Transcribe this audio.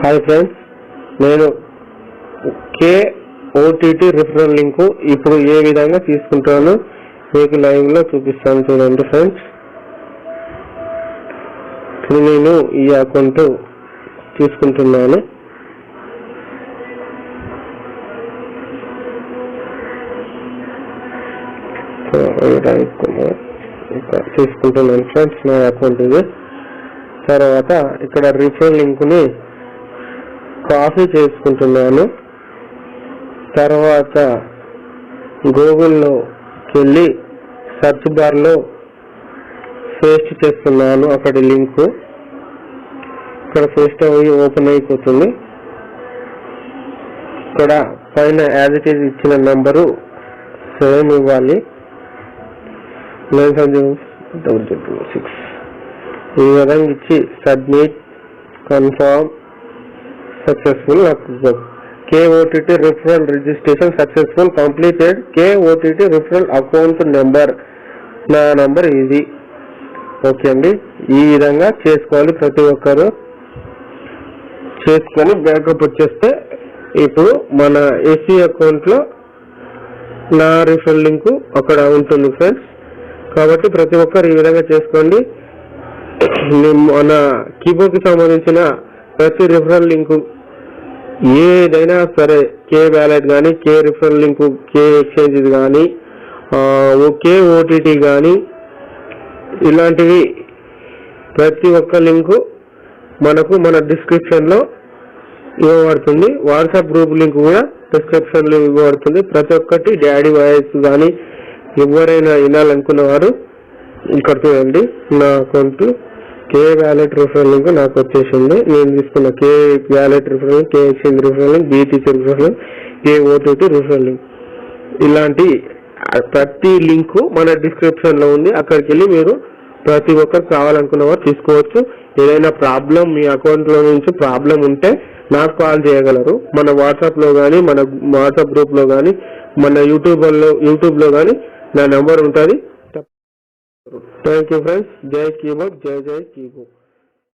Hi friends, నేను OTT referral link ఇప్పుడు ఏ విధంగా తీసుకుంటానో మీకు లైవ్ లో చూపిస్తాను. చూడండి ఫ్రెండ్స్, నేను ఈ అకౌంట్ తీసుకుంటున్నాను. తీసుకుంటున్నాను ఫ్రెండ్స్, నా అకౌంట్ ఇది. తర్వాత ఇక్కడ రిఫరల్ లింక్ ని కాపీ చేసుకుంటున్నాను. తర్వాత గూగుల్లోకి వెళ్ళి సెర్చ్ బార్ లో పేస్ట్ చేస్తున్నాను. అక్కడి లింక్ ఇక్కడ పేస్ట్ అయ్యి ఓపెన్ అయిపోతుంది. ఇక్కడ పైన యాజ్ ఇట్ ఈజ్ ఇచ్చిన నెంబరు సేమ్ ఇవ్వాలి, 956 ఈ విధంగా ఇచ్చి submit confirm successful. OTT referral registration successful completed. OTT referral account number, నా నెంబర్ ఇది. ఓకే అండి, ఈ విధంగా చేసుకోవాలి. ప్రతి ఒక్కరు చేసుకొని బ్యాకప్ వచ్చేస్తే ఇప్పుడు మన ఏసీ అకౌంట్ లో నా రిఫరల్ లింక్ అక్కడ ఉంటుంది ఫ్రెండ్స్. కాబట్టి ప్రతి ఒక్కరు ఈ విధంగా చేసుకోండి. మన కీబోర్డ్ కి సంబంధించిన ప్రతి రిఫరల్ లింక్ ఏదైనా సరే, కే వ్యాలెట్ కానీ, కే రిఫరల్ లింక్, కే ఎక్స్చేంజ్ కానీ, ఓటీటీ కానీ, ఇలాంటివి ప్రతి ఒక్క లింకు మనకు మన డిస్క్రిప్షన్ లో ఇవ్వబడుతుంది. వాట్సాప్ గ్రూప్ లింక్ కూడా డిస్క్రిప్షన్ లో ఇవ్వబడుతుంది. ప్రతి ఒక్కటి డాడీ వాయిస్ కానీ ఎవరైనా వినాలనుకున్న వారు ఇక్కడ చూడండి. నా account K wallet referral link నాకు వచ్చేసింది. నేను తీసుకున్న K wallet referral link, K exchange referral link, B teacher referral link, K OTT referral link, ఇలాంటి ప్రతి లింక్ మన డిస్క్రిప్షన్ లో ఉంది. అక్కడికి వెళ్ళి మీరు ప్రతి ఒక్కరు కావాలనుకున్న వారు తీసుకోవచ్చు. ఏదైనా ప్రాబ్లం, మీ అకౌంట్ లో నుంచి ప్రాబ్లం ఉంటే నాకు కాల్ చేయగలరు. మన వాట్సాప్ లో కానీ, మన వాట్సాప్ గ్రూప్ లో కానీ, మన యూట్యూబ్ లో కానీ నా నెంబర్ ఉంటుంది. Thank you friends. జై కీబోర్డ్, జై కీబోర్డ్.